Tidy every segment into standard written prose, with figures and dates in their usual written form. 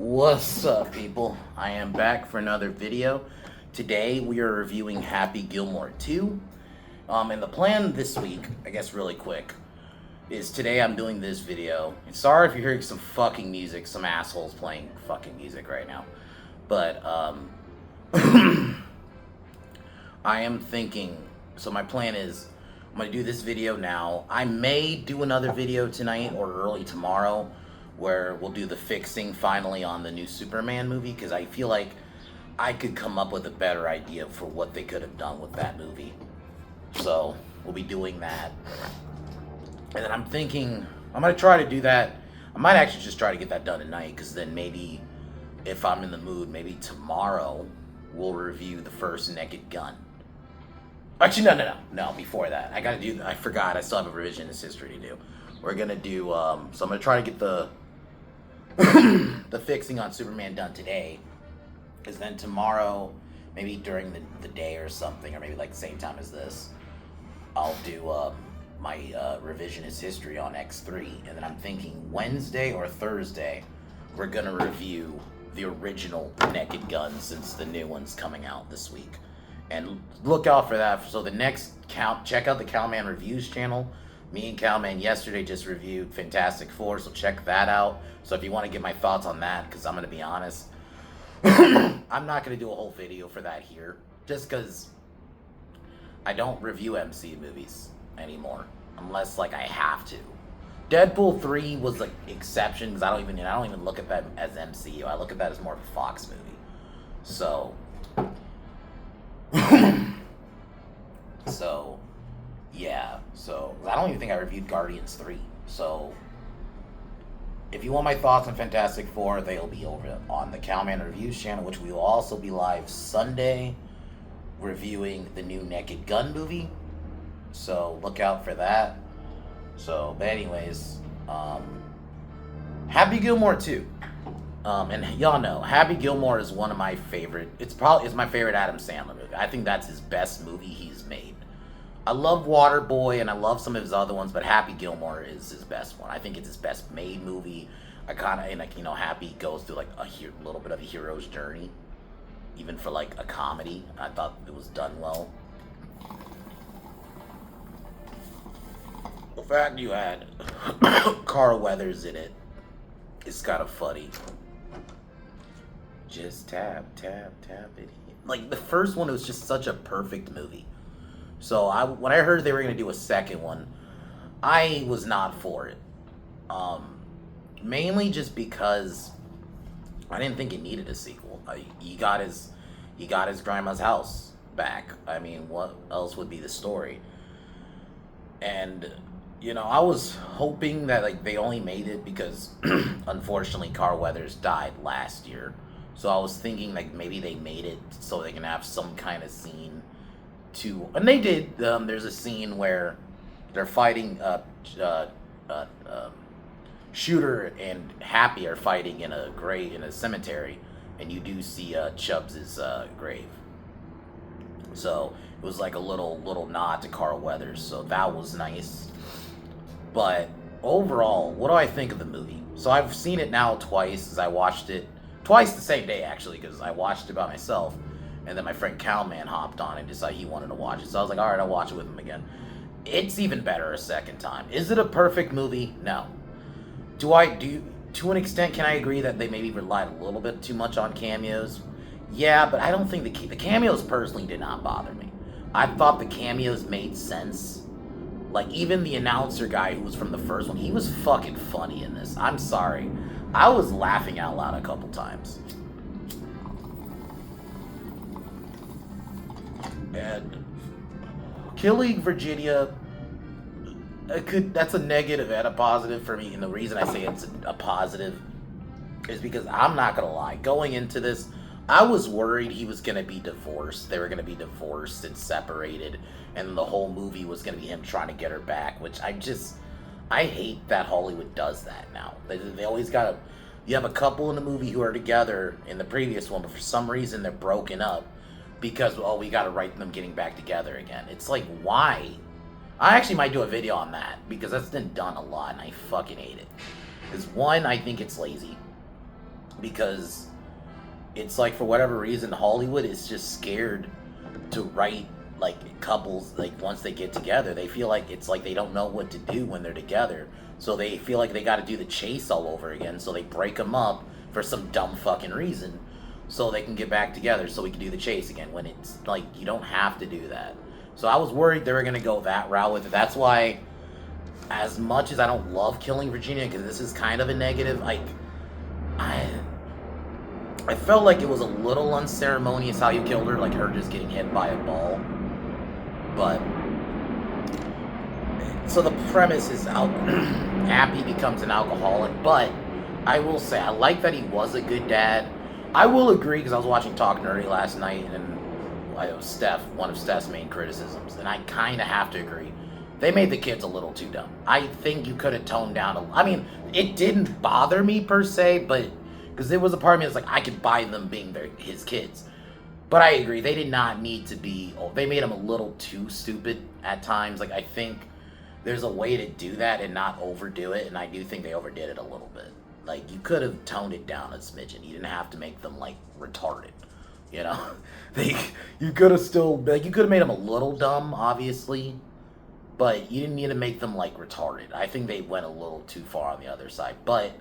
What's up, people? I am back for another video. Today we are reviewing Happy Gilmore 2. And the plan this week, I guess really quick, is today I'm doing this video. And sorry if you're hearing some fucking music, some assholes playing fucking music right now. But, I am thinking, so my plan is, I'm going to do this video now. I may do another video tonight or early tomorrow where we'll do the fixing finally on the new Superman movie, because I feel like I could come up with a better idea for what they could have done with that movie. So we'll be doing that. And then I'm thinking, I'm going to try to do that. I might actually just try to get that done tonight, because then maybe if I'm in the mood, maybe tomorrow we'll review the first Naked Gun. Actually, no, before that. I forgot, I still have a revisionist history to do. We're going to do, so I'm going to try to get the the fixing on Superman done today, because then tomorrow, maybe during the day or something, or maybe like the same time as this, I'll do my revisionist history on X3, and then I'm thinking Wednesday or Thursday we're gonna review the original Naked Gun, since the new one's coming out this week. And look out for that. So the next check out the Cowman Reviews channel. Me and Cowman yesterday just reviewed Fantastic Four, so check that out. So if you want to get my thoughts on that, because I'm going to be honest, I'm not going to do a whole video for that here, just because I don't review MCU movies anymore, unless like I have to. Deadpool 3 was like exception, because I don't even look at that as MCU. I look at that as more of a Fox movie. So yeah, so I don't even think I reviewed Guardians 3. So if you want my thoughts on Fantastic Four, they'll be over on the Cowman Reviews channel, which we will also be live Sunday reviewing the new Naked Gun movie. So look out for that. So, but anyways, Happy Gilmore 2. And y'all know, Happy Gilmore is one of my favorite, it's my favorite Adam Sandler movie. I think that's his best movie he's made. I love Waterboy and I love some of his other ones, but Happy Gilmore is his best one. I think it's his best made movie. I kind of, like, Happy goes through like a little bit of a hero's journey, even for like a comedy. I thought it was done well. The fact you had Carl Weathers in it is kind of funny. Just tap it. Like, the first one was just such a perfect movie. So when I heard they were going to do a second one, I was not for it. Mainly just because I didn't think it needed a sequel. He got his grandma's house back. I mean, what else would be the story? And I was hoping that like they only made it because unfortunately Carl Weathers died last year. So I was thinking like maybe they made it so they can have some kind of scene and they did. There's a scene where they're fighting. Shooter and Happy are fighting in a cemetery, and you do see Chubbs' grave. So it was like a little nod to Carl Weathers. So that was nice. But overall, what do I think of the movie? So I've seen it now twice, as I watched it twice the same day, actually, because I watched it by myself, and then my friend Cowman hopped on and decided he wanted to watch it. So I was like, all right, I'll watch it with him again. It's even better a second time. Is it a perfect movie? No. To an extent, can I agree that they maybe relied a little bit too much on cameos? Yeah, but I don't think the cameos personally did not bother me. I thought the cameos made sense. Like, even the announcer guy who was from the first one, he was fucking funny in this. I'm sorry. I was laughing out loud a couple times. And killing Virginia, that's a negative and a positive for me. And the reason I say it's a positive is because I'm not going to lie. Going into this, I was worried he was going to be divorced. They were going to be divorced and separated, and the whole movie was going to be him trying to get her back, which I hate that Hollywood does that now. They always got you have a couple in the movie who are together in the previous one, but for some reason they're broken up because, we got to write them getting back together again. It's like, why? I actually might do a video on that, because that's been done a lot, and I fucking hate it. Because one, I think it's lazy. because it's like, for whatever reason, Hollywood is just scared to write like couples. Like, once they get together, they feel like it's like they don't know what to do when they're together, so they feel like they got to do the chase all over again, so they break them up for some dumb fucking reason so they can get back together so we can do the chase again, when it's like you don't have to do that. So I was worried they were going to go that route with it. That's why, as much as I don't love killing Virginia, because this is kind of a negative, like, I felt like it was a little unceremonious how you killed her, like her just getting hit by a ball. But so the premise is Happy becomes an alcoholic, but I will say I like that he was a good dad. I will agree, because I was watching Talk Nerdy last night, and it was one of Steph's main criticisms, and I kind of have to agree. They made the kids a little too dumb. I think you could have toned down I mean, it didn't bother me per se, but because there was a part of me that's like, I could buy them being his kids. But I agree, they did not need to be. They made them a little too stupid at times. Like, I think there's a way to do that and not overdo it, and I do think they overdid it a little bit. Like, you could have toned it down a smidgen. You didn't have to make them, like, retarded, you know? You could have still, like, you could have made them a little dumb, obviously, but you didn't need to make them, like, retarded. I think they went a little too far on the other side. But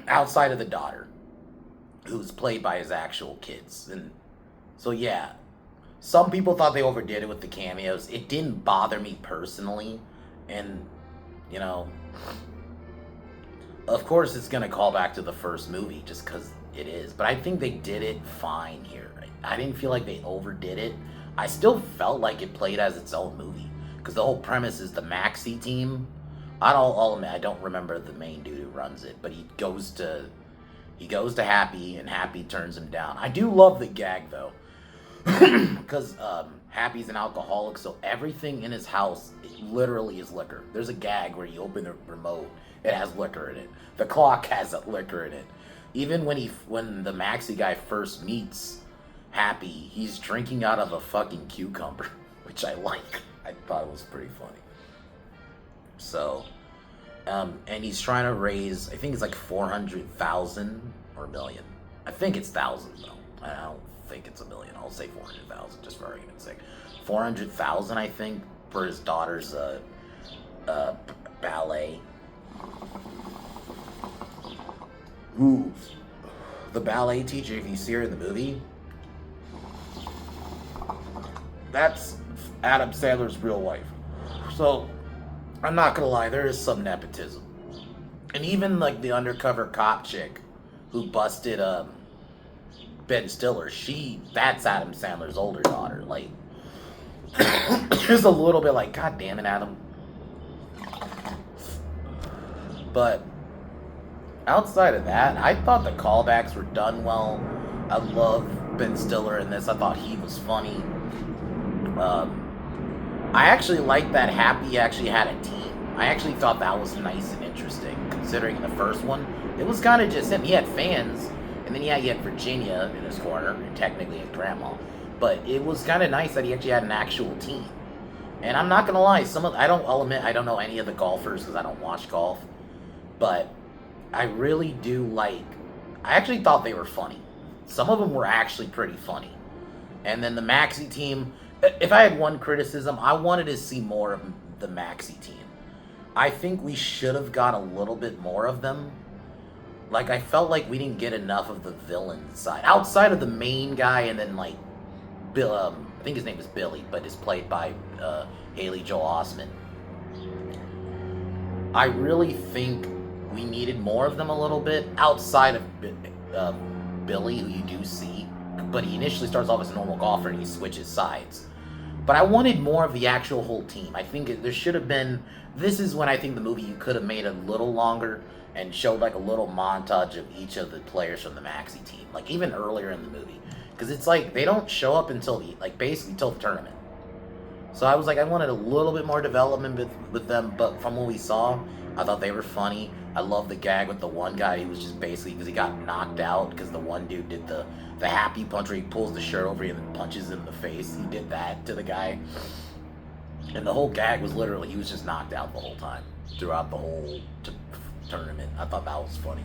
outside of the daughter, who's played by his actual kids. And so, yeah, some people thought they overdid it with the cameos. It didn't bother me personally. And, you know, of course it's going to call back to the first movie just because it is. But I think they did it fine here. I didn't feel like they overdid it. I still felt like it played as its own movie, because the whole premise is the Maxi team. I'll admit, I don't remember the main dude who runs it, but he goes to Happy, and Happy turns him down. I do love the gag, though, because Happy's an alcoholic, so everything in his house literally is liquor. There's a gag where you open the remote, it has liquor in it. The clock has liquor in it. Even when the Maxi guy first meets Happy, he's drinking out of a fucking cucumber, which I like. I thought it was pretty funny. So, and he's trying to raise, I think it's like 400,000 or $1 million. I think it's thousands though. I don't think it's $1 million. I'll say 400,000 just for argument's sake. 400,000, I think, for his daughter's ballet. Ooh, the ballet teacher, if you see her in the movie, that's Adam Sandler's real wife. So, I'm not gonna lie, there is some nepotism. And even like the undercover cop chick who busted Ben Stiller, that's Adam Sandler's older daughter. Like, just a little bit like, God damn it, Adam. But outside of that, I thought the callbacks were done well. I love Ben Stiller in this. I thought he was funny. I actually liked that Happy actually had a team. I actually thought that was nice and interesting, considering in the first one, it was kind of just him. He had fans, and then he had Virginia in his corner, and technically his grandma. But it was kind of nice that he actually had an actual team. And I'm not gonna lie, I'll admit I don't know any of the golfers because I don't watch golf. But I really do I actually thought they were funny. Some of them were actually pretty funny. And then the Maxi team, if I had one criticism, I wanted to see more of the Maxi team. I think we should have got a little bit more of them. Like, I felt like we didn't get enough of the villain side. Outside of the main guy, and then, like, Bill, I think his name is Billy, but is played by Haley Joel Osment. I really think we needed more of them a little bit, outside of Billy, who you do see. But he initially starts off as a normal golfer, and he switches sides. But I wanted more of the actual whole team. I think there should have been... This is when I think the movie you could have made a little longer and showed like a little montage of each of the players from the Maxi team. Like even earlier in the movie. Because it's like they don't show up until basically till the tournament. So I was like, I wanted a little bit more development with them. But from what we saw, I thought they were funny. I love the gag with the one guy who was just basically... Because he got knocked out because the one dude did the happy punch where he pulls the shirt over you and then punches him in the face. He did that to the guy. And the whole gag was literally, he was just knocked out the whole time. Throughout the whole tournament. I thought that was funny.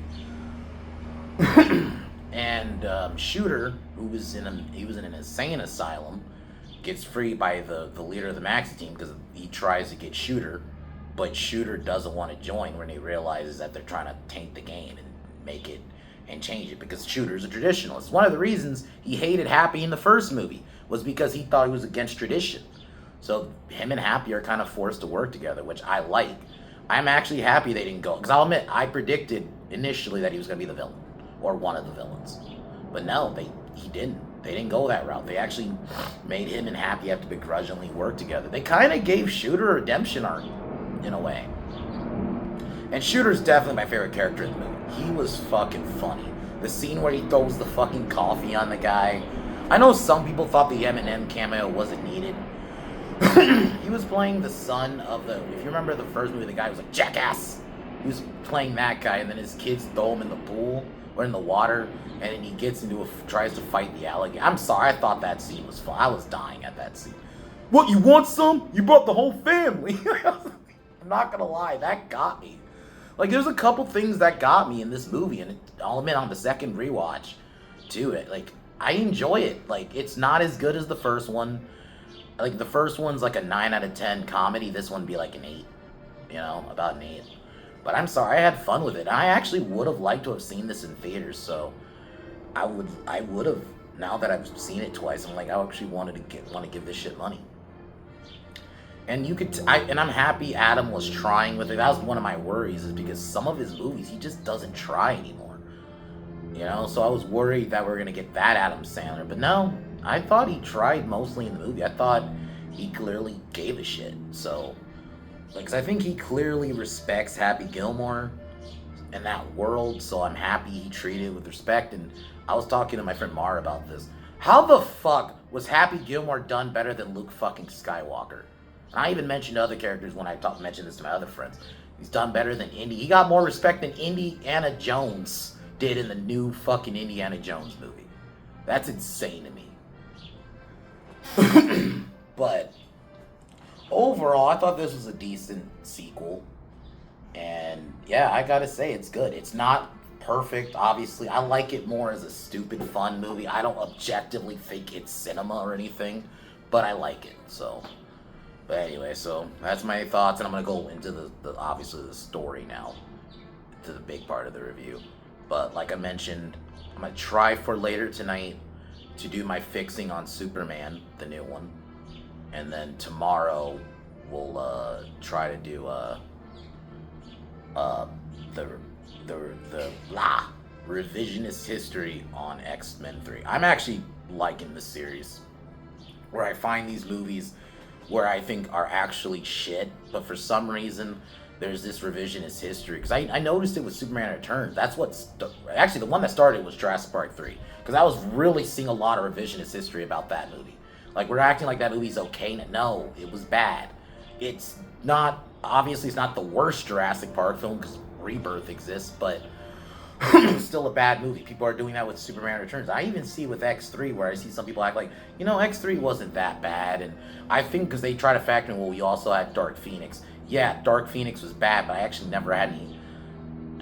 And Shooter, who was he was in an insane asylum, gets free by the leader of the Maxi team because he tries to get Shooter, but Shooter doesn't want to join when he realizes that they're trying to taint the game and make it and change it because Shooter's a traditionalist. One of the reasons he hated Happy in the first movie was because he thought he was against tradition. So him and Happy are kind of forced to work together, which I like. I'm actually happy they didn't go, because I'll admit, I predicted initially that he was going to be the villain, or one of the villains. But no, he didn't. They didn't go that route. They actually made him and Happy have to begrudgingly work together. They kind of gave Shooter a redemption arc, in a way. And Shooter's definitely my favorite character in the movie. He was fucking funny. The scene where he throws the fucking coffee on the guy. I know some people thought the Eminem cameo wasn't needed. He was playing the son of the... If you remember the first movie, the guy was like, jackass! He was playing that guy, and then his kids throw him in the pool, or in the water, and then he gets into tries to fight the alligator. I'm sorry, I thought that scene was fun. I was dying at that scene. What, you want some? You brought the whole family! I'm not gonna lie, that got me. Like, there's a couple things that got me in this movie, and I'll admit on the second rewatch, to it, like, I enjoy it. Like, it's not as good as the first one. Like, the first one's like a 9 out of 10 comedy. This one would be like an 8. You know, about an 8. But I'm sorry, I had fun with it. I actually would have liked to have seen this in theaters, so I would have, now that I've seen it twice, I'm like, I actually want to give this shit money. And I'm happy Adam was trying with it. That was one of my worries, is because some of his movies, he just doesn't try anymore. You know, so I was worried that we were going to get that Adam Sandler. But no, I thought he tried mostly in the movie. I thought he clearly gave a shit. So, like, 'cause I think he clearly respects Happy Gilmore and that world. So I'm happy he treated it with respect. And I was talking to my friend Mar about this. How the fuck was Happy Gilmore done better than Luke fucking Skywalker? And I even mentioned other characters when I mentioned this to my other friends. He's done better than Indy. He got more respect than Indiana Jones did in the new fucking Indiana Jones movie. That's insane to me. But overall, I thought this was a decent sequel. And yeah, I gotta say, it's good. It's not perfect, obviously. I like it more as a stupid, fun movie. I don't objectively think it's cinema or anything, but I like it, so. But anyway, so that's my thoughts, and I'm gonna go into the obviously the story now, to the big part of the review. But like I mentioned, I'm gonna try for later tonight to do my fixing on Superman, the new one, and then tomorrow we'll try to do the revisionist history on X-Men 3. I'm actually liking this series, where I find these movies where I think are actually shit, but for some reason there's this revisionist history. Because I noticed it with Superman Returns. That's actually the one that started was Jurassic Park 3. Because I was really seeing a lot of revisionist history about that movie. Like, we're acting like that movie's okay. No, it was bad. It's not, obviously it's not the worst Jurassic Park film because Rebirth exists, but it's still a bad movie. People are doing that with Superman Returns. I even see with X3 where I see some people act like, X3 wasn't that bad. And I think because they try to factor in, well, we also had Dark Phoenix. Yeah, Dark Phoenix was bad, but I actually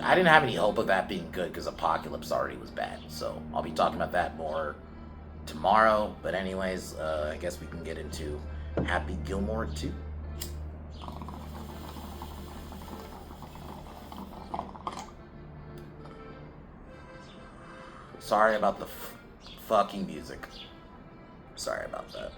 I didn't have any hope of that being good because Apocalypse already was bad. So I'll be talking about that more tomorrow. But anyways, I guess we can get into Happy Gilmore 2. Sorry about the fucking music. Sorry about that.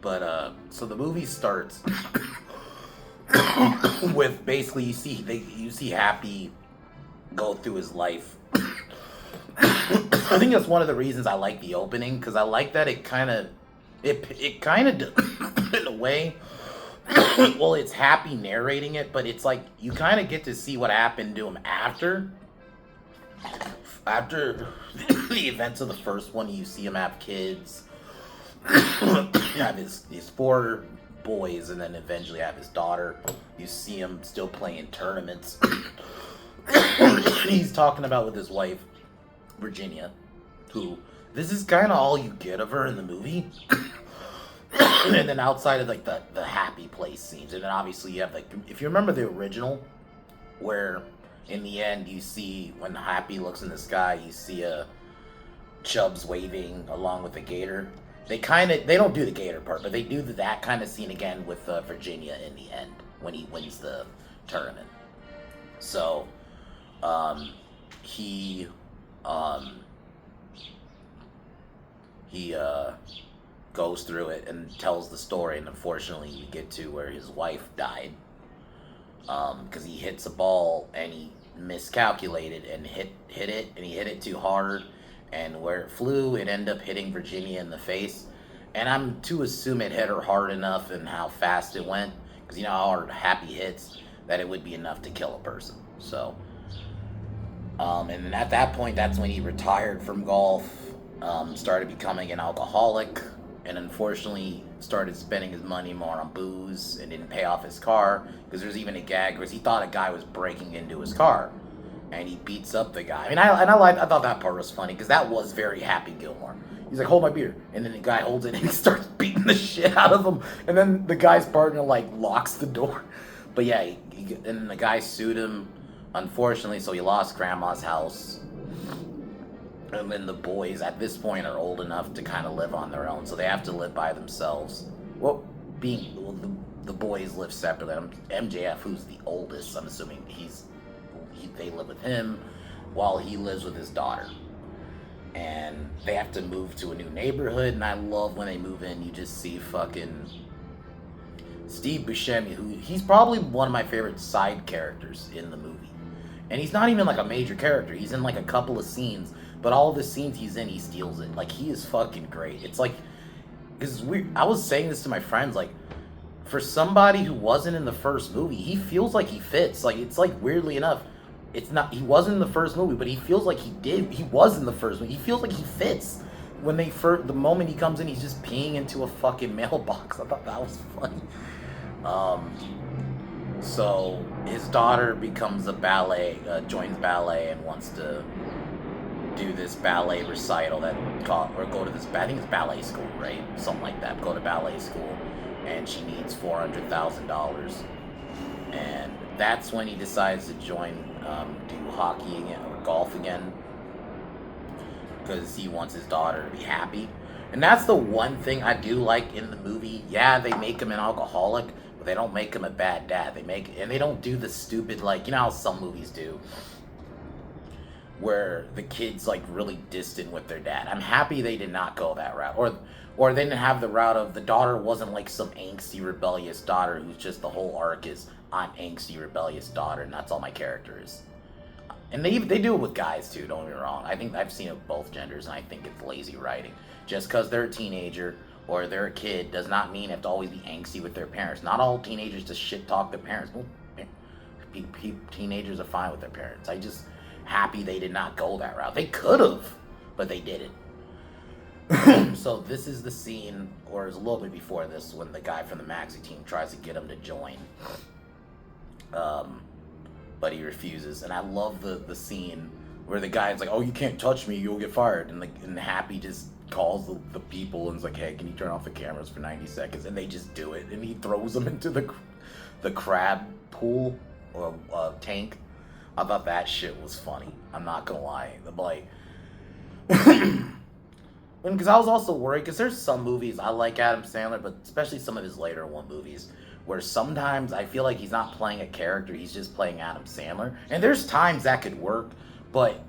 But so the movie starts with basically you see Happy go through his life. I think that's one of the reasons I like the opening, because I like that it kind of in a way. Well, it's Happy narrating it, but it's like you kind of get to see what happened to him after the events of the first one. You see him have kids, have his 4 boys, and then eventually have his daughter. You see him still playing tournaments. He's talking about with his wife, Virginia, who this is kind of all you get of her in the movie. And then outside of like the happy place scenes, and then obviously you have like, if you remember the original, where in the end you see when Happy looks in the sky, you see a Chubbs waving along with the gator. They don't do the gator part, but they do that kind of scene again with Virginia in the end when he wins the tournament. So he goes through it and tells the story, and unfortunately we get to where his wife died because he hits a ball and he miscalculated and hit it, and he hit it too hard, and where it flew, it ended up hitting Virginia in the face. And I'm to assume it hit her hard enough and how fast it went, because you know how hard Happy hits, that it would be enough to kill a person. So and at that point, that's when he retired from golf, started becoming an alcoholic, and unfortunately started spending his money more on booze and didn't pay off his car, because there's even a gag where he thought a guy was breaking into his car, and he beats up the guy. I mean, I thought that part was funny, because that was very Happy Gilmore. He's like, hold my beer, and then the guy holds it and he starts beating the shit out of him, and then the guy's partner like locks the door. But yeah, and the guy sued him, unfortunately, so he lost Grandma's house. And then the boys at this point are old enough to kind of live on their own, so they have to live by themselves. The boys live separately. MJF, who's the oldest, I'm assuming they live with him while he lives with his daughter. And they have to move to a new neighborhood, and I love when they move in, you just see fucking Steve Buscemi, who he's probably one of my favorite side characters in the movie. And he's not even like a major character. He's in like a couple of scenes, but all of the scenes he's in, he steals it. Like, he is fucking great. It's like, it's weird. I was saying this to my friends, like, for somebody who wasn't in the first movie, he feels like he fits. Like, it's like, weirdly enough, it's not, he wasn't in the first movie, but he feels like he was in the first movie. He feels like he fits. When the moment he comes in, he's just peeing into a fucking mailbox. I thought that was funny. So his daughter becomes joins ballet and wants to do this ballet recital go to this, I think it's ballet school, right? Something like that. Go to ballet school, and she needs $400,000. And that's when he decides to do hockey again, or golf again, because he wants his daughter to be happy. And that's the one thing I do like in the movie. Yeah, they make him an alcoholic, but they don't make him a bad dad. And they don't do the stupid, like, you know how some movies do, where the kid's like really distant with their dad. I'm happy they did not go that route. Or they didn't have the route of the daughter wasn't like some angsty, rebellious daughter who's just, the whole arc is, I'm angsty, rebellious daughter, and that's all my character is. And they do it with guys too, don't get me wrong. I think I've seen it with both genders, and I think it's lazy writing. Just because they're a teenager or they're a kid does not mean they have to always be angsty with their parents. Not all teenagers just shit talk their parents. Well, teenagers are fine with their parents. I just happy they did not go that route. They could have, but they didn't. So this is the scene, or it's a little bit before this, when the guy from the Maxi team tries to get him to join. But he refuses. And I love the scene where the guy's like, oh, you can't touch me, you'll get fired. And Happy just calls the people and is like, hey, can you turn off the cameras for 90 seconds? And they just do it. And he throws them into the crab pool, or tank. I thought that shit was funny. I'm not gonna lie. I'm like, because I was also worried, because there's some movies I like Adam Sandler, but especially some of his later movies, where sometimes I feel like he's not playing a character, he's just playing Adam Sandler. And there's times that could work, but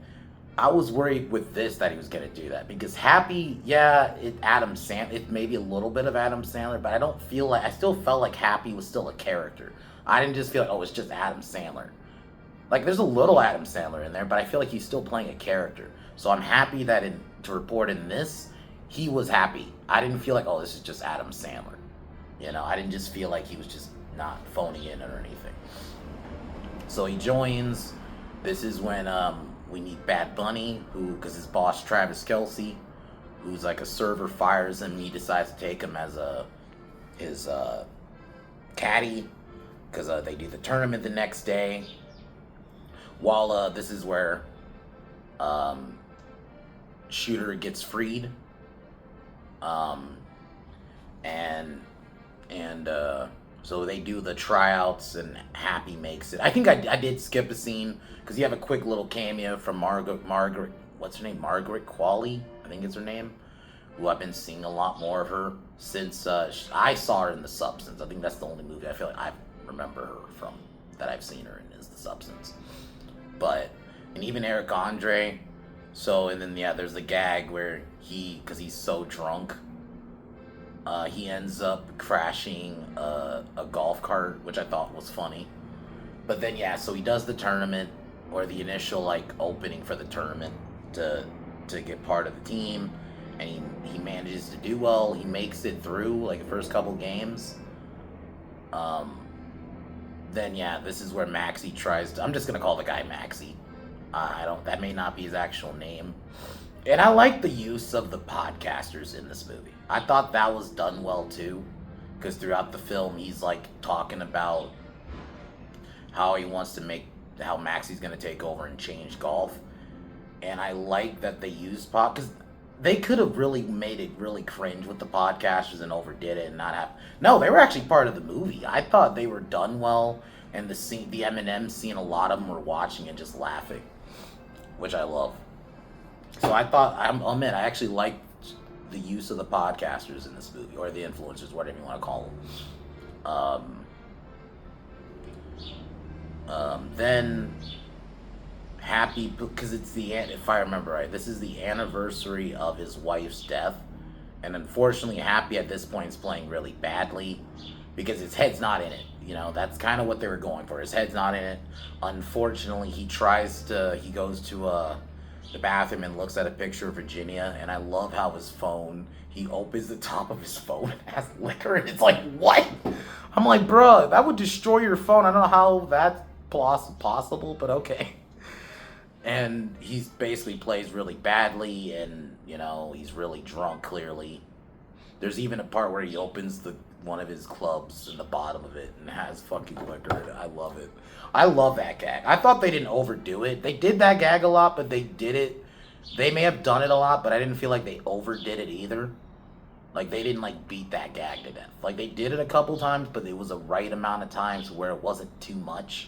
I was worried with this that he was going to do that. Because Happy, yeah, it's maybe a little bit of Adam Sandler, but I still felt like Happy was still a character. I didn't just feel like, oh, it's just Adam Sandler. Like, there's a little Adam Sandler in there, but I feel like he's still playing a character. So I'm happy that to report in this, he was Happy. I didn't feel like, oh, this is just Adam Sandler. You know, I didn't just feel like he was just not phoning in or anything. So he joins. This is when we meet Bad Bunny, because his boss, Travis Kelce, who's like a server, fires him, and he decides to take him as his caddy, because they do the tournament the next day. While this is where Shooter gets freed. And and so they do the tryouts, and Happy makes it. I think I did skip a scene because you have a quick little cameo from Margaret. What's her name? Margaret Qualley, I think is her name. Who I've been seeing a lot more of her since I saw her in The Substance. I think that's the only movie I feel like I remember her from that I've seen her in is The Substance. But and even Eric Andre. So and then yeah, there's the gag where because he's so drunk. He ends up crashing a golf cart, which I thought was funny. But then, yeah, so he does the tournament, or the initial, like, opening for the tournament to get part of the team. And he manages to do well. He makes it through, like, the first couple games. Then, yeah, this is where Maxie tries to... I'm just going to call the guy Maxie. That may not be his actual name. And I like the use of the podcasters in this movie. I thought that was done well too, because throughout the film he's like talking about how he wants to how Maxie's going to take over and change golf. And I like that they used because they could have really made it really cringe with the podcasters and overdid it and not have... No, they were actually part of the movie. I thought they were done well, and the M&M scene, a lot of them were watching and just laughing, which I love. So I thought, I'll admit, I actually liked the use of the podcasters in this movie, or the influencers, whatever you want to call them. Then Happy, because if I remember right, this is the anniversary of his wife's death, and unfortunately Happy at this point is playing really badly because his head's not in it. You know, that's kind of what they were going for. His head's not in it. Unfortunately, he goes to the bathroom and looks at a picture of Virginia, and I love how he opens the top of his phone and has liquor, and it's like, what? I'm like, bruh, that would destroy your phone. I don't know how that's possible, but okay. And he basically plays really badly, and, you know, he's really drunk, clearly. There's even a part where he opens one of his clubs in the bottom of it and has fucking liquor. I love it. I love that gag. I thought they didn't overdo it. They did that gag a lot, but they did it. They may have done it a lot, but I didn't feel like they overdid it either. Like, they didn't, like, beat that gag to death. Like, they did it a couple times, but it was a right amount of times where it wasn't too much.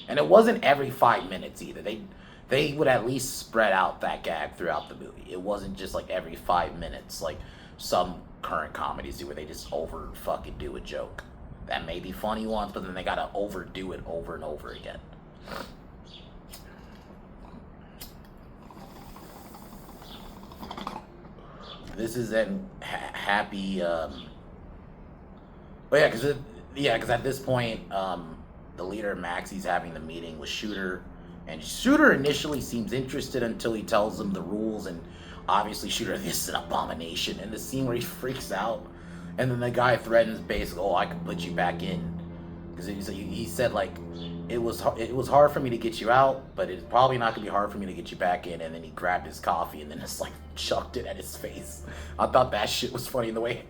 And it wasn't every 5 minutes either. They would at least spread out that gag throughout the movie. It wasn't just, like, every 5 minutes, like some current comedies do, where they just over fucking do a joke. That may be funny once, but then they gotta overdo it over and over again. This is then Happy, but yeah, because at this point, the leader of Maxie's having the meeting with Shooter, and Shooter initially seems interested until he tells them the rules, and obviously Shooter, this is an abomination, and the scene where he freaks out, and then the guy threatens basically, oh, I could put you back in, because he said, like, it was hard for me to get you out, but it's probably not gonna be hard for me to get you back in. And then he grabbed his coffee and then just like chucked it at his face. I thought that shit was funny. The way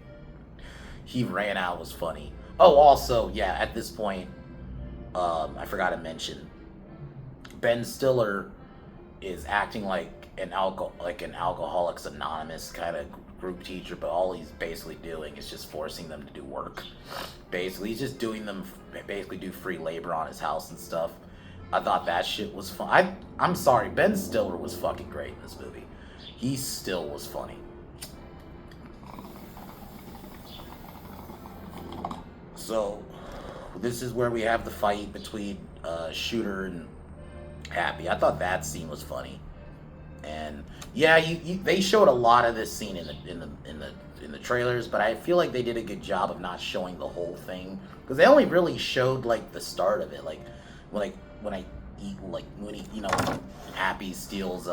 he ran out was funny. Oh, also, yeah, at this point, I forgot to mention, Ben Stiller is acting like an Alcoholics Anonymous kind of group teacher, but all he's basically doing is just forcing them to do work. Basically, he's just doing them basically do free labor on his house and stuff. I thought that shit was fun. I'm sorry, Ben Stiller was fucking great in this movie. He still was funny. So this is where we have the fight between Shooter and Happy. I thought that scene was funny. And yeah, they showed a lot of this scene in the trailers, but I feel like they did a good job of not showing the whole thing, because they only really showed like the start of it, like when Happy steals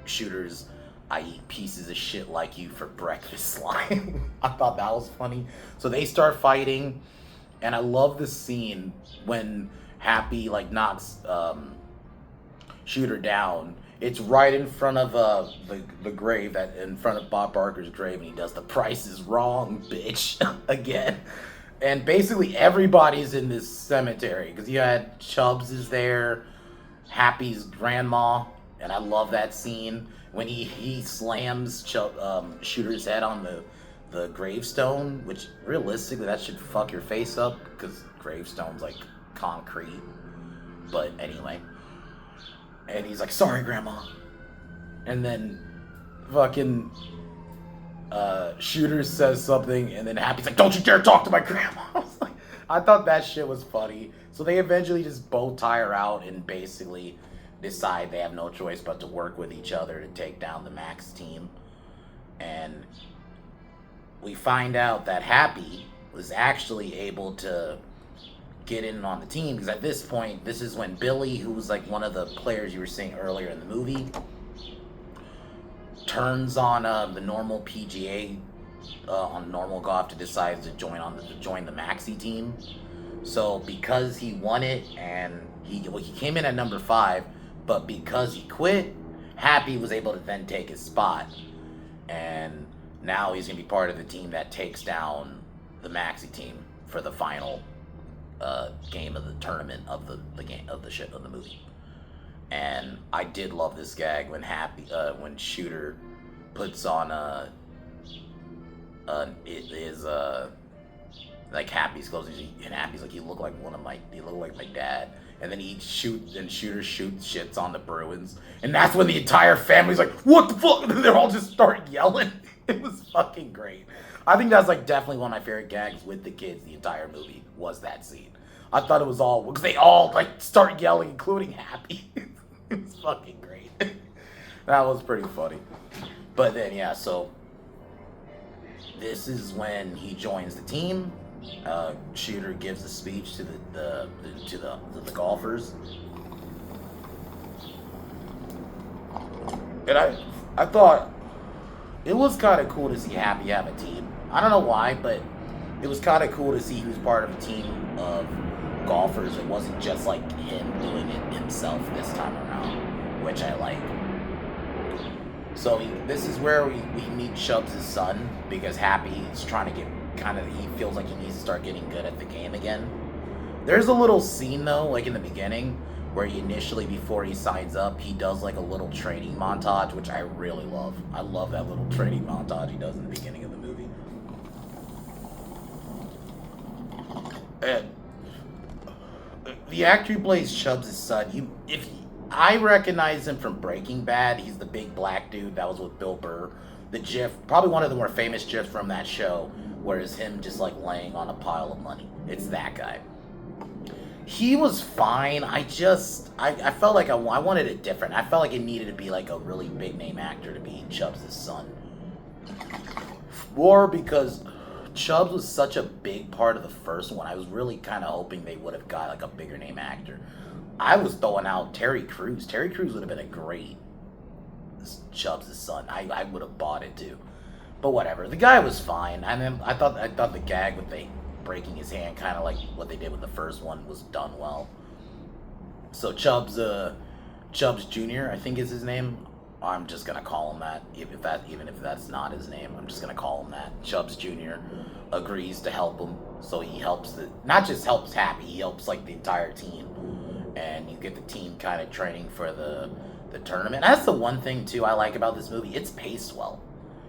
Shooter's "I eat pieces of shit like you for breakfast" line. I thought that was funny. So they start fighting, and I love the scene when Happy like knocks Shooter down. It's right in front of the grave, in front of Bob Barker's grave, and he does the "Price is Wrong, bitch" again. And basically everybody's in this cemetery, because you had Chubbs is there, Happy's grandma, and I love that scene when he slams Shooter's head on the gravestone, which realistically that should fuck your face up because gravestone's like concrete. But anyway, and he's like, "Sorry, Grandma," and then fucking Shooter says something, and then Happy's like, "Don't you dare talk to my grandma." I thought that shit was funny. So they eventually just both tire out and basically decide they have no choice but to work with each other to take down the Max team. And we find out that Happy was actually able to get in on the team, because at this point, this is when Billy, who was like one of the players you were seeing earlier in the movie, turns on the normal PGA, on normal golf, to decide to join the Maxi team. So because he won it, and he came in at number 5, but because he quit, Happy was able to then take his spot, and now he's gonna be part of the team that takes down the Maxi team for the final game of the tournament of the game of the shit of the movie. And I did love this gag when when Shooter puts on like Happy's clothes, and Happy's like, you look like my dad. And then Shooter shoots shits on the Bruins, and that's when the entire family's like, what the fuck? And they're all just start yelling. It was fucking great. I think that's like definitely one of my favorite gags with the kids. The entire movie was that scene. I thought it was all, because they all like start yelling, including Happy. It was fucking great. That was pretty funny. But then yeah, so this is when he joins the team. Shooter gives a speech to the golfers, and I thought it was kind of cool to see Happy have a team. I don't know why, but it was kind of cool to see he was part of a team of golfers. It wasn't just like him doing it himself this time around, which I like. So this is where we meet Chubbs' son, because Happy is trying to get he feels like he needs to start getting good at the game again. There's a little scene though, like in the beginning, where he initially, before he signs up, he does like a little training montage, which I really love. I love that little training montage he does in the beginning of the movie. And the actor who plays Chubbs' son, I recognize him from Breaking Bad. He's the big black dude that was with Bill Burr. The GIF, probably one of the more famous GIFs from that show, where it's him just like laying on a pile of money. It's that guy. He was fine. I felt like I wanted it different. I felt like it needed to be like a really big name actor to be Chubbs' son. Or because Chubbs was such a big part of the first one, I was really kind of hoping they would have got like a bigger name actor. I was throwing out Terry Crews. Terry Crews would have been a great Chubbs' son. I would have bought it too. But whatever. The guy was fine. And then I thought the gag with breaking his hand, kind of like what they did with the first one, was done well. So Chubbs Jr., I think is his name. I'm just gonna call him that. Even if that's not his name, I'm just gonna call him that. Chubbs Jr. agrees to help him. So he helps not just helps Happy, he helps like the entire team. And you get the team kind of training for the tournament. That's the one thing too I like about this movie. It's paced well.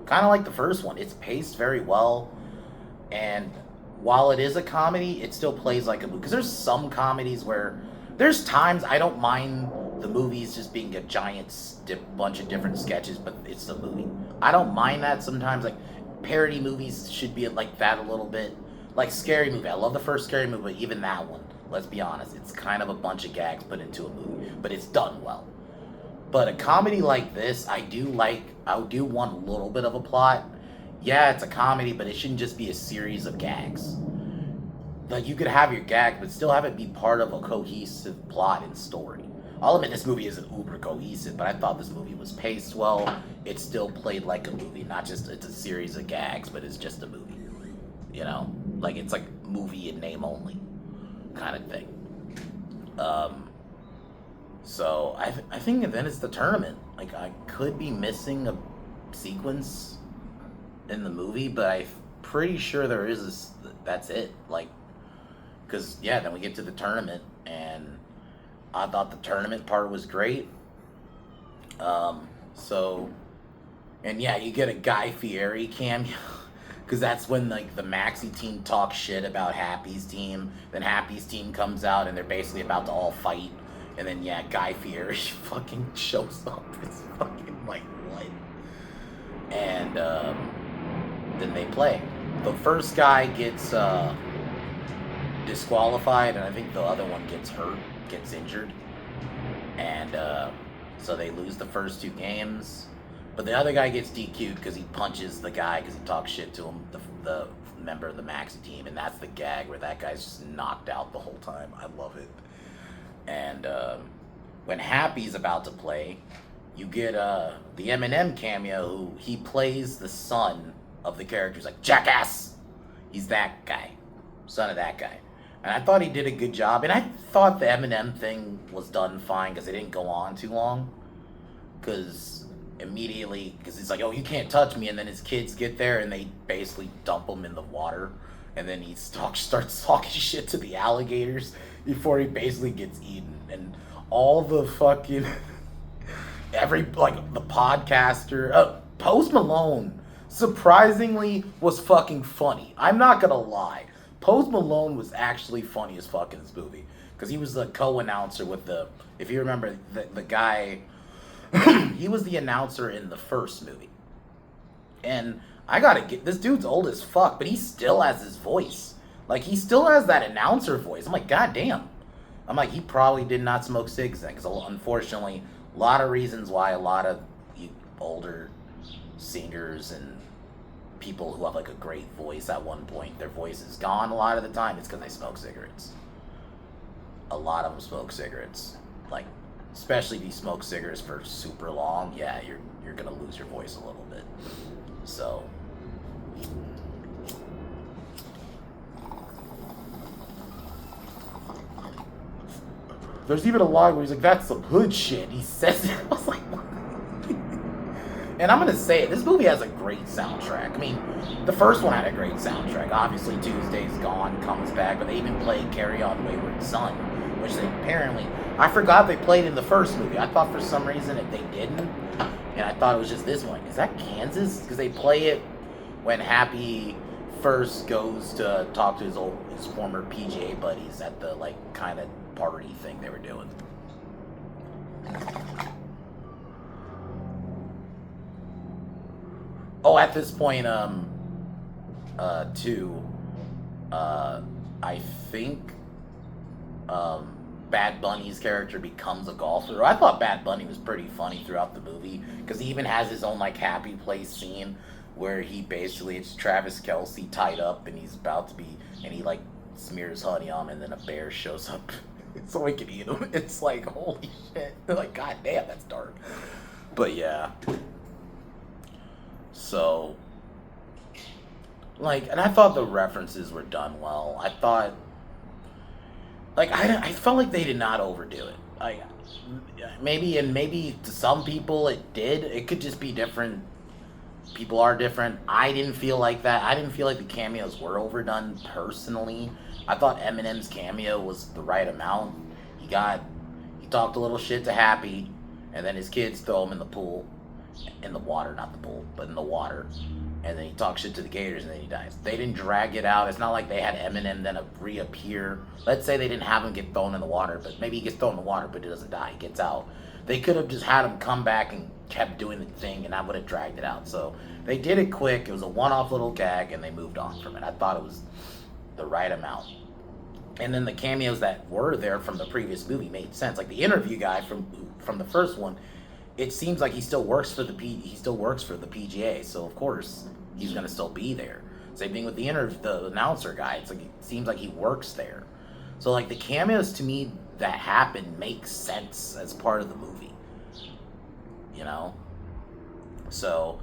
Kind of like the first one. It's paced very well. And while it is a comedy, it still plays like a movie. Because there's some comedies where there's times I don't mind the movies just being a giant bunch of different sketches, but it's a movie. I don't mind that sometimes. Like parody movies should be like that a little bit. Like Scary Movie. I love the first Scary Movie, but even that one, let's be honest, it's kind of a bunch of gags put into a movie. But it's done well. But a comedy like this, I do want a little bit of a plot. Yeah, it's a comedy, but it shouldn't just be a series of gags. Like, you could have your gag, but still have it be part of a cohesive plot and story. I'll admit this movie isn't uber cohesive, but I thought this movie was paced well. It still played like a movie, not just it's a series of gags, but it's just a movie. You know? Like, it's like movie in name only kind of thing. So I think then it's the tournament. Like, I could be missing a sequence in the movie, but I'm pretty sure there is that's it. Like, because yeah, then we get to the tournament, and I thought the tournament part was great. So, and yeah, you get a Guy Fieri cameo. Because that's when like the Maxi team talks shit about Happy's team. Then Happy's team comes out and they're basically about to all fight. And then yeah, Guy Fieri fucking shows up. It's fucking like what? And then they play. The first guy gets disqualified, and I think the other one gets hurt, gets injured. And so they lose the first 2 games. But the other guy gets DQ'd because he punches the guy because he talks shit to him, the member of the Maxi team. And that's the gag where that guy's just knocked out the whole time. I love it. And when Happy's about to play, you get the Eminem cameo, who he plays the son of the character. He's like, Jackass! He's that guy. Son of that guy. And I thought he did a good job. And I thought the Eminem thing was done fine because it didn't go on too long. Because he's like, oh, you can't touch me. And then his kids get there and they basically dump him in the water. And then he starts talking shit to the alligators before he basically gets eaten. And all the fucking... the podcaster... Post Malone, surprisingly, was fucking funny. I'm not gonna lie. Post Malone was actually funny as fuck in this movie. Because he was the co-announcer with the... If you remember, the guy... he was the announcer in the first movie. And I gotta get... This dude's old as fuck, but he still has his voice. Like, he still has that announcer voice. I'm like, goddamn. I'm like, he probably did not smoke cigs then. Because unfortunately, a lot of reasons why a lot of older singers and people who have like a great voice at one point, their voice is gone a lot of the time. It's because they smoke cigarettes. A lot of them smoke cigarettes. Like, especially if you smoke cigarettes for super long, yeah, you're gonna lose your voice a little bit. So there's even a line where he's like, that's some hood shit. He says it. I was like, what? And I'm gonna say it, this movie has a great soundtrack. I mean, the first one had a great soundtrack. Obviously, Tuesday's Gone comes back, but they even played Carry On Wayward Son, which they apparently... I forgot they played in the first movie. I thought for some reason that they didn't, and I thought it was just this one. Is that Kansas? Because they play it when Happy first goes to talk to his former PGA buddies at the, like, kind of party thing they were doing. Oh, at this point, I think, Bad Bunny's character becomes a golfer. I thought Bad Bunny was pretty funny throughout the movie, because he even has his own, like, happy place scene where he basically, it's Travis Kelce tied up, and he's about to be, and he, like, smears honey on him, and then a bear shows up so he can eat him. It's like, holy shit. Like, god damn, that's dark. But yeah. So, like, and I thought the references were done well. I thought, like, I felt like they did not overdo it. Maybe to some people it did. It could just be different. People are different. I didn't feel like that. I didn't feel like the cameos were overdone personally. I thought Eminem's cameo was the right amount. He talked a little shit to Happy, and then his kids throw him in the pool. In the water, not the pool, but in the water. And then he talks shit to the Gators, and then he dies. They didn't drag it out. It's not like they had Eminem then reappear. Let's say they didn't have him get thrown in the water, but maybe he gets thrown in the water, but he doesn't die. He gets out. They could have just had him come back and kept doing the thing, and I would have dragged it out. So they did it quick. It was a one-off little gag, and they moved on from it. I thought it was the right amount. And then the cameos that were there from the previous movie made sense. Like the interview guy from the first one, it seems like he still works for the PGA, so of course he's gonna still be there. Same thing with the announcer guy. It's like it seems like he works there. So like the cameos to me that happen make sense as part of the movie. You know? So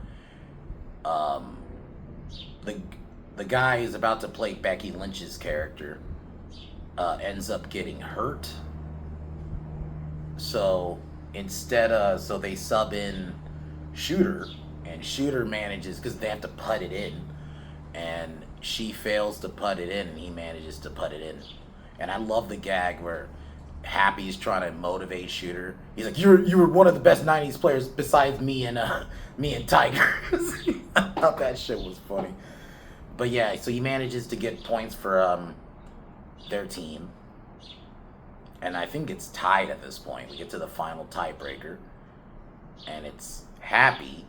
the guy who's about to play Becky Lynch's character ends up getting hurt. So so they sub in Shooter, and Shooter manages, because they have to put it in, and she fails to put it in, and he manages to put it in. And I love the gag where Happy's trying to motivate Shooter. He's like, you were one of the best 90s players besides me and Tiger. I thought that shit was funny. But yeah, so he manages to get points for their team. And I think it's tied at this point. We get to the final tiebreaker. And it's Happy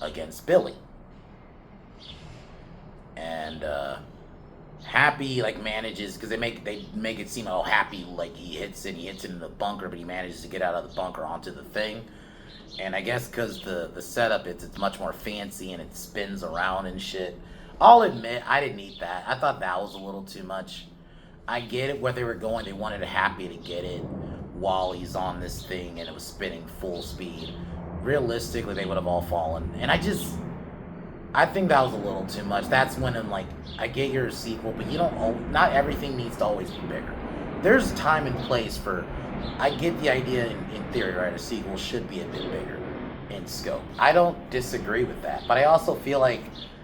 against Billy. And Happy like manages, because they make it seem, oh, Happy, like he hits it in the bunker, but he manages to get out of the bunker onto the thing. And I guess because the setup, it's much more fancy and it spins around and shit. I'll admit, I didn't need that. I thought that was a little too much. I get it where they were going. They wanted Happy to get it while he's on this thing and it was spinning full speed. Realistically, they would have all fallen. And I think that was a little too much. That's when I'm like, I get you're a sequel, but you don't, not everything needs to always be bigger. There's time and place for, I get the idea in theory, right? A sequel should be a bit bigger in scope. I don't disagree with that, but I also feel like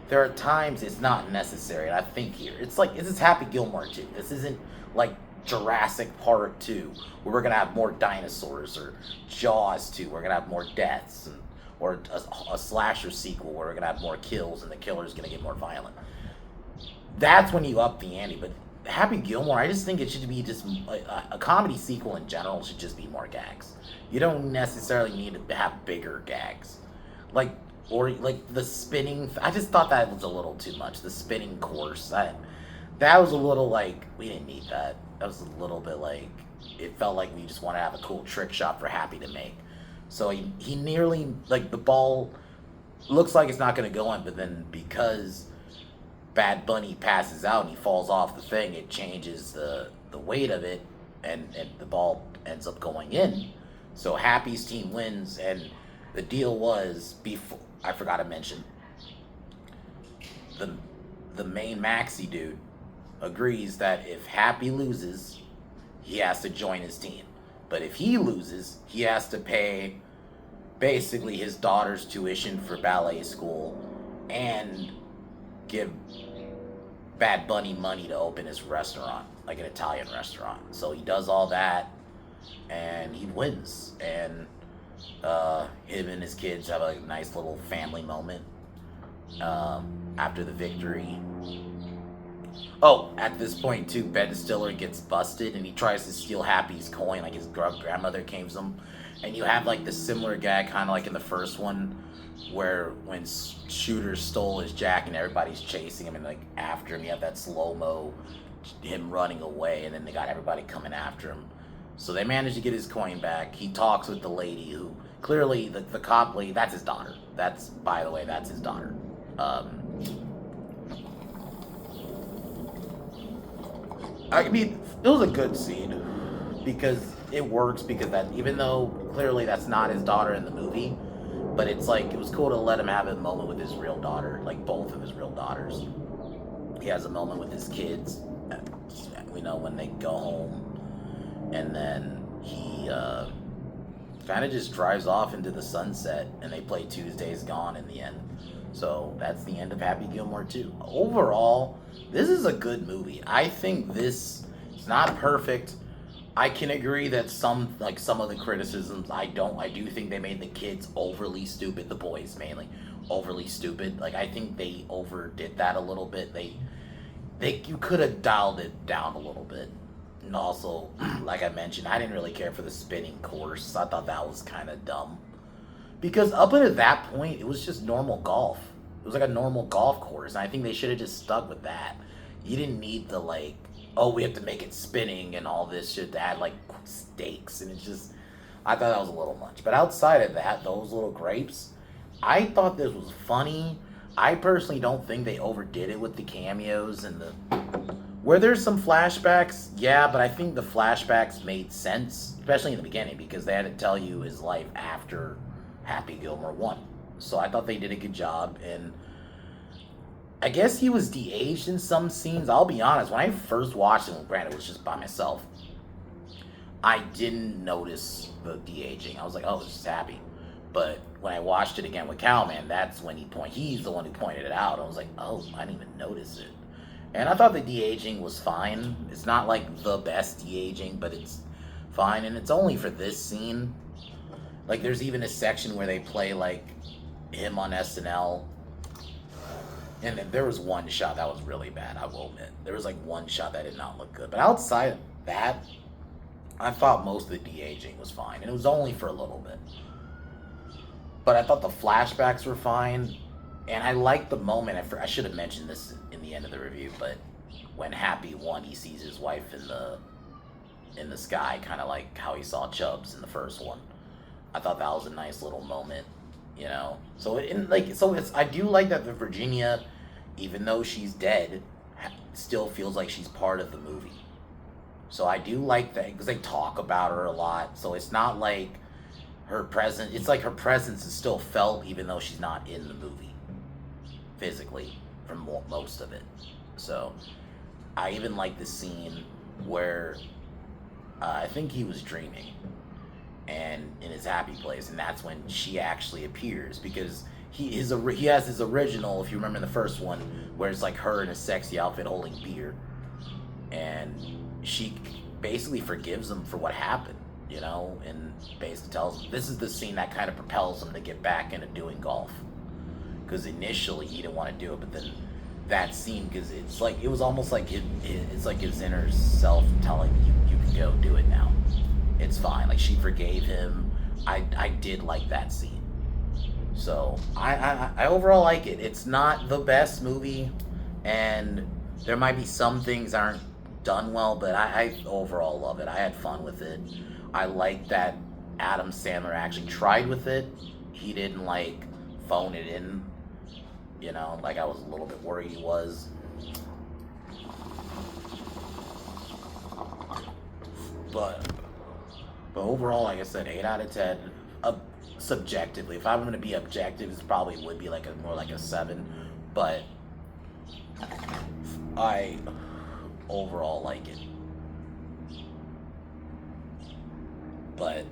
there are times it's not necessary. And I think here, it's like, this is Happy Gilmore 2. This isn't like Jurassic Park 2, where we're going to have more dinosaurs, or Jaws 2, we're going to have more deaths, or a slasher sequel where we're going to have more kills and the killer's going to get more violent. That's when you up the ante. But Happy Gilmore, I just think it should be just a comedy sequel in general should just be more gags. You don't necessarily need to have bigger gags. Or the spinning, I just thought that was a little too much. The spinning course, that was a little like, we didn't need that. That was a little bit like, it felt like we just want to have a cool trick shot for Happy to make. So he nearly, like, the ball looks like it's not going to go in, but then because Bad Bunny passes out and he falls off the thing, it changes the weight of it, and the ball ends up going in. So Happy's team wins, and the deal was, before, I forgot to mention, the main Maxi dude agrees that if Happy loses, he has to join his team. But if he loses, he has to pay basically his daughter's tuition for ballet school and give Bad Bunny money to open his restaurant, like an Italian restaurant. So he does all that, and he wins. And him and his kids have a nice little family moment after the victory. Oh, at this point too, Ben Stiller gets busted and he tries to steal Happy's coin, like his grandmother came to him. And you have like the similar gag, kind of like in the first one, where when Shooter stole his jack and everybody's chasing him and like after him, you have that slow-mo, him running away, and then they got everybody coming after him. So they managed to get his coin back. He talks with the lady who, clearly the cop lady, that's his daughter. By the way, that's his daughter. I mean, it was a good scene because it works, because that, even though clearly that's not his daughter in the movie, but it's like, it was cool to let him have a moment with his real daughter, like both of his real daughters. He has a moment with his kids, you know, when they go home, and then he kind of just drives off into the sunset, and they play Tuesday's Gone in the end. So that's the end of Happy Gilmore 2. Overall, this is a good movie. I think this is not perfect. I can agree that some of the criticisms, I do think they made the kids overly stupid, the boys mainly, overly stupid. Like, I think they overdid that a little bit. You could have dialed it down a little bit. And also, like I mentioned, I didn't really care for the spinning course. I thought that was kind of dumb. Because up until that point, it was just normal golf. It was like a normal golf course. And I think they should have just stuck with that. You didn't need the, like, oh, we have to make it spinning and all this shit to add, like, stakes. And it's just, I thought that was a little much. But outside of that, those little grapes, I thought this was funny. I personally don't think they overdid it with the cameos and the... Where there's some flashbacks, yeah, but I think the flashbacks made sense, especially in the beginning, because they had to tell you his life after Happy Gilmore 1. So I thought they did a good job, and I guess he was de-aged in some scenes. I'll be honest, when I first watched it, granted it was just by myself, I didn't notice the de-aging. I was like, oh, it's just Happy. But when I watched it again with Cowman, that's when he's the one who pointed it out. I was like, oh, I didn't even notice it. And I thought the de-aging was fine. It's not like the best de-aging, but it's fine. And it's only for this scene. Like, there's even a section where they play, like, him on SNL. And then there was one shot that was really bad, I will admit. There was like one shot that did not look good. But outside of that, I thought most of the de-aging was fine. And it was only for a little bit. But I thought the flashbacks were fine. And I liked the moment. I should have mentioned this in the end of the review, but when Happy won, he sees his wife in the sky, kind of like how he saw Chubbs in the first one. I thought that was a nice little moment, you know. So it's I do like that the Virginia, even though she's dead, still feels like she's part of the movie. So I do like that because they talk about her a lot. So it's not like her presence. It's like her presence is still felt even though she's not in the movie physically for most of it. So I even like the scene where I think he was dreaming and in his happy place, and that's when she actually appears, because he has his original, if you remember the first one, where it's like her in a sexy outfit holding beer, and she basically forgives him for what happened, you know, and basically tells him this is the scene that kind of propels him to get back into doing golf, because initially he didn't want to do it, but then that scene, because it's like it was almost like it's like his inner self telling you can go do it now, it's fine, like she forgave him. I did like that scene. So I overall like it. It's not the best movie, and there might be some things aren't done well, but I overall love it. I had fun with it. I like that Adam Sandler actually tried with it. He didn't like phone it in, you know, like I was a little bit worried he was. But overall, like I said, 8 out of 10. Subjectively, if I'm going to be objective, it probably would be like more like a 7. But I overall like it. But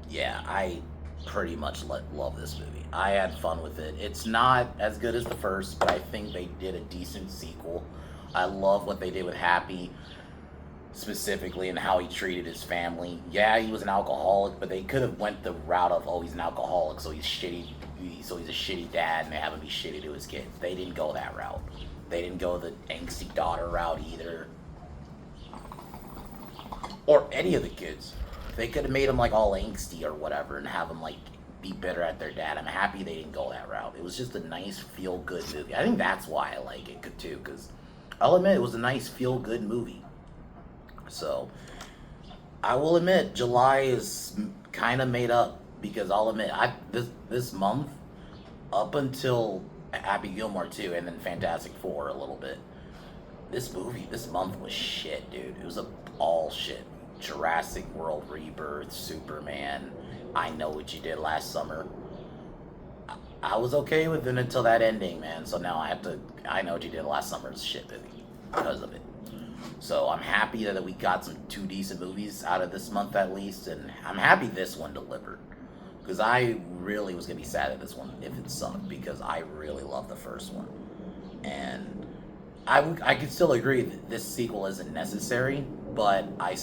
yeah, I pretty much love this movie. I had fun with it. It's not as good as the first, but I think they did a decent sequel. I love what they did with Happy, specifically, and how he treated his family. Yeah, he was an alcoholic, but they could have went the route of, oh, he's an alcoholic, so he's shitty, so he's a shitty dad, and they have him be shitty to his kids. They didn't go that route. They didn't go the angsty daughter route either, or any of the kids. They could have made them like all angsty or whatever, and have them like be bitter at their dad. I'm happy they didn't go that route. It was just a nice feel-good movie. I think that's why I like it too, because I'll admit it was a nice feel-good movie. So, I will admit, July is kind of made up, because I'll admit, this month, up until Happy Gilmore 2 and then Fantastic Four a little bit, this month was shit, dude. It was all shit. Jurassic World Rebirth, Superman, I Know What You Did Last Summer. I was okay with it until that ending, man. So now I Know What You Did Last Summer is shit movie because of it. So I'm happy that we got two decent movies out of this month at least, and I'm happy this one delivered, because I really was gonna be sad at this one if it sucked, because I really love the first one, and I could still agree that this sequel isn't necessary, but I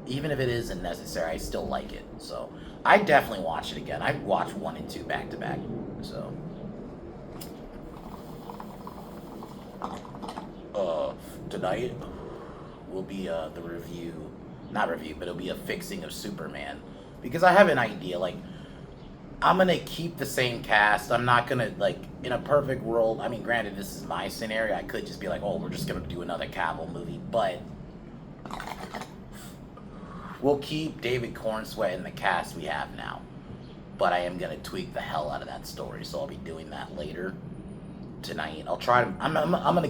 even if it isn't necessary, I still like it. So I definitely watch it again. I watched 1 and 2 back to back. So tonight will be the review, not review, but it'll be a fixing of Superman, because I have an idea. Like, I'm gonna keep the same cast. I'm not gonna, like, in a perfect world, I mean, granted, this is my scenario, I could just be like, oh, we're just gonna do another Cavill movie, but we'll keep David Cornsweet in the cast we have now. But I am gonna tweak the hell out of that story, so I'll be doing that later tonight. I'll try to. I'm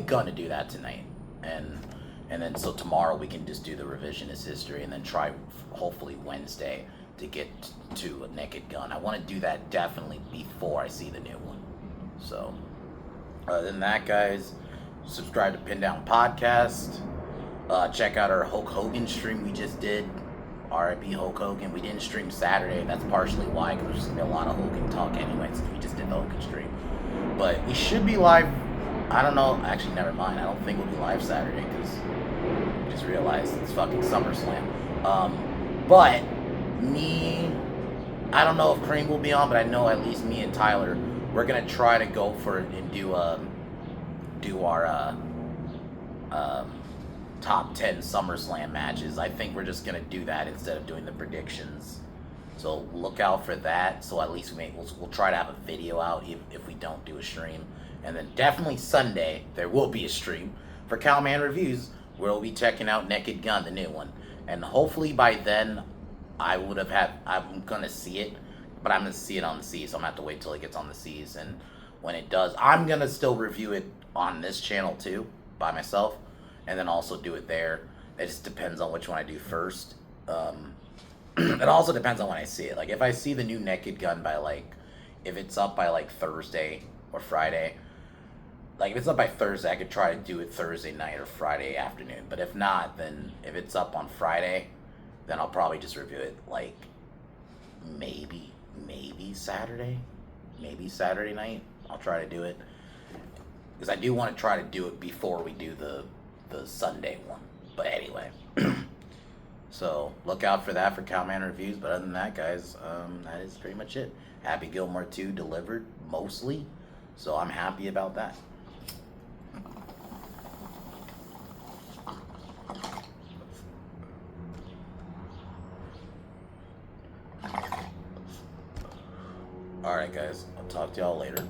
gonna do that tonight, and then so tomorrow we can just do the revisionist history, and then try hopefully Wednesday to get to a Naked Gun. I want to do that definitely before I see the new one. So other than that, guys, subscribe to Pin Down Podcast. Check out our Hulk Hogan stream we just did. R.I.P. Hulk Hogan. We didn't stream Saturday. That's partially why, because there's going to be a lot of Hogan talk anyway, since we just did the Hogan stream. But we should be live. I don't know. Actually, never mind. I don't think we'll be live Saturday, because I just realized it's fucking SummerSlam. But me, I don't know if Cream will be on, but I know at least me and Tyler we're gonna try to go for it and do our top 10 SummerSlam matches. I think we're just gonna do that instead of doing the predictions. So look out for that. So at least we'll try to have a video out if we don't do a stream. And then definitely Sunday there will be a stream for Cowman Reviews. We'll be checking out Naked Gun, the new one, and hopefully by then I'm gonna see it, but I'm gonna see it on the C's. So I'm gonna have to wait till it gets on the C's, and when it does, I'm gonna still review it on this channel too by myself, and then also do it there. It just depends on which one I do first. It also depends on when I see it. Like if I see the new Naked Gun by if it's up by Thursday or Friday. Like if it's up by Thursday, I could try to do it Thursday night or Friday afternoon. But if not, then if it's up on Friday, then I'll probably just review it maybe Saturday. Maybe Saturday night. I'll try to do it. Because I do want to try to do it before we do the Sunday one. But anyway. So look out for that for Cowman Reviews. But other than that, guys, that is pretty much it. Happy Gilmore 2 delivered, mostly. So I'm happy about that. Alright, guys. I'll talk to y'all later.